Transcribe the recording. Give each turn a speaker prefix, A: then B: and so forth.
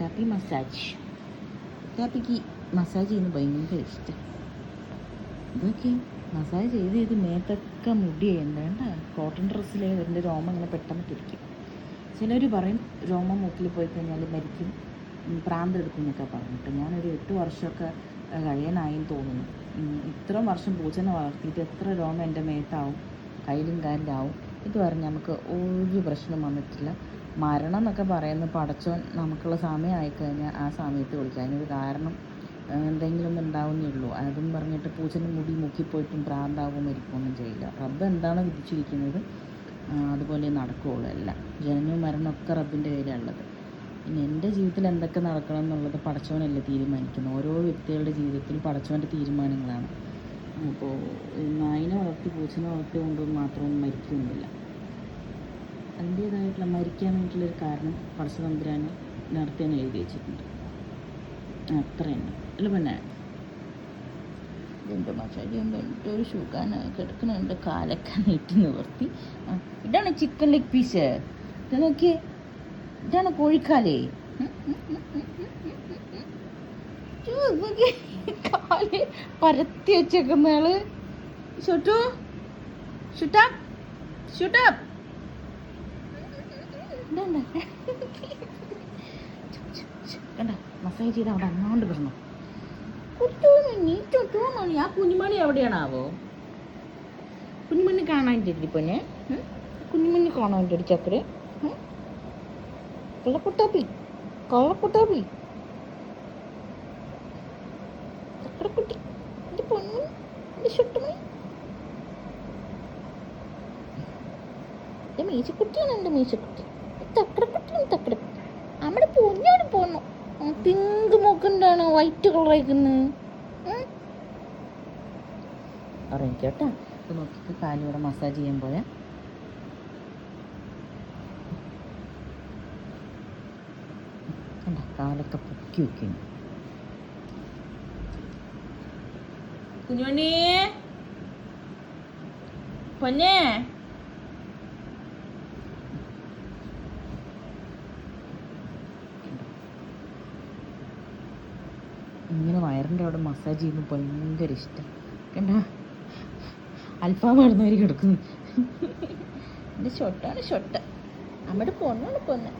A: ടാപ്പി massage. ടാപ്പിക്ക് massage ചെയ്യുന്നത് ഭയങ്കര ഇഷ്ടം. ഇതൊക്കെ മസാജ് ചെയ്ത് മേത്തൊക്കെ മുടിയുണ്ട് വേണ്ട. കോട്ടൺ ഡ്രസ്സിൽ എൻ്റെ രോമം ഇങ്ങനെ പെട്ടെന്ന് പിടിക്കും. ചിലർ പറയും രോമം മൂക്കിൽ പോയി കഴിഞ്ഞാൽ മരിക്കും, പ്രാന്തെടുക്കും എന്നൊക്കെ പറഞ്ഞിട്ട്. ഞാനൊരു 8 വർഷമൊക്കെ കഴിയാനായെന്ന് തോന്നുന്നു. ഇത്രയും വർഷം പൂച്ചനെ വളർത്തിയിട്ട് എത്ര രോമം എൻ്റെ മേത്താവും, കയ്യിലും കാലിലാവും. ഇതുവരെ നമുക്ക് ഒരു പ്രശ്നം വന്നിട്ടില്ല. മരണം എന്നൊക്കെ പറയുന്നത് പടച്ചോൻ നമുക്കുള്ള സമയം ആയിക്കഴിഞ്ഞാൽ ആ സമയത്ത് വിളിക്കുക. അതിനൊരു കാരണം എന്തെങ്കിലും ഒന്നും ഉണ്ടാവുന്നേ ഉള്ളൂ. അതും പറഞ്ഞിട്ട് പൂച്ചൻ്റെ മുടി മുക്കിപ്പോയിട്ടും പ്രാന്താവും മരിക്കുകയൊന്നും ചെയ്യില്ല. റബ്ബ് എന്താണ് വിധിച്ചിരിക്കുന്നത് അതുപോലെ നടക്കുകയുള്ളൂ. എല്ലാം ജനനവും മരണമൊക്കെ റബ്ബിൻ്റെ കയ്യിലുള്ളത്. പിന്നെ എൻ്റെ ജീവിതത്തിൽ എന്തൊക്കെ നടക്കണം എന്നുള്ളത് പടച്ചവനല്ലേ തീരുമാനിക്കുന്നത്. ഓരോ വ്യക്തികളുടെ ജീവിതത്തിൽ പടച്ചവൻ്റെ തീരുമാനങ്ങളാണ്. അപ്പോൾ നായിനെ വളർത്തി പൂച്ചനെ വളർത്തി കൊണ്ട് മാത്രമൊന്നും മരിക്കുകയൊന്നുമില്ല. അതിൻ്റേതായിട്ടുള്ള മരിക്കാൻ വേണ്ടിയിട്ടുള്ളൊരു കാരണം പടച്ചതമ്പുരാൻ നേരത്തേനെ എഴുതി വെച്ചിട്ടുണ്ട്. അത്ര തന്നെ അല്ല. പിന്നെ എൻ്റെ മസാജ് ചെയ്യുമ്പോൾ ഒരു സുഖാണ്. കിടക്കുന്നുണ്ട്, കാലൊക്കെ നീട്ടി നിവർത്തി. ഇതാണ് ചിക്കൻ ലെഗ് പീസ്. ഇത് നോക്കിയേ, ഇതാണ് കോഴിക്കാലേ. കാല് പരത്തി വെച്ചേക്കുന്ന ആള്. ഷൂട്ടു ഷൂട്ടപ്പ് ഷൂട്ടപ്പ്. കണ്ട മസാജ് ചെയ്ത് അവിടെ അന്നാണ്ട് കിടന്നു. നീറ്റോണി. ആ കുഞ്ഞുമണി എവിടെയാണാവോ? കുഞ്ഞുമണി കാണാൻ്റെ പൊന്നെ, കുഞ്ഞുമണി കാണാൻ്റെ ഒരു ചക്കര. കള്ളക്കുട്ടാപ്പി കള്ളക്കുട്ടാപ്പി ചക്കരക്കുട്ടി, എൻ്റെ പൊന്നു, എൻ്റെ ഷുട്ടുമണി, എൻ്റെ മീശക്കുട്ടിയാണ്. എൻ്റെ മീശക്കുട്ടി തക്കടക്കുട്ടിയാണ്. തക്കടക്കുട്ടി നമ്മുടെ പൊന്നോട് പോന്നു. പിങ്ക് മൂക്കുണ്ടാണ് വൈറ്റ് കളറായിരിക്കുന്നത്. അറിയിക്കോട്ടാ. അപ്പോൾ നോക്കിയിട്ട് കാലിവിടെ മസാജ് ചെയ്യാൻ പോയാൽ കണ്ട കാലൊക്കെ പൊക്കി വെക്കുന്നു. കുഞ്ഞുമണി പൊന്നേ, ഇങ്ങനെ വയറിൻ്റെ അവിടെ മസാജ് ചെയ്യുമ്പോൾ ഭയങ്കര ഇഷ്ടം. കണ്ട അൽഫാം ആടുന്നവർ കിടക്കുന്നു. എൻ്റെ ഷൊട്ടാണ് ഷൊട്ട്. നമ്മുടെ പൊണ്ണാണ് പൊന്ന്.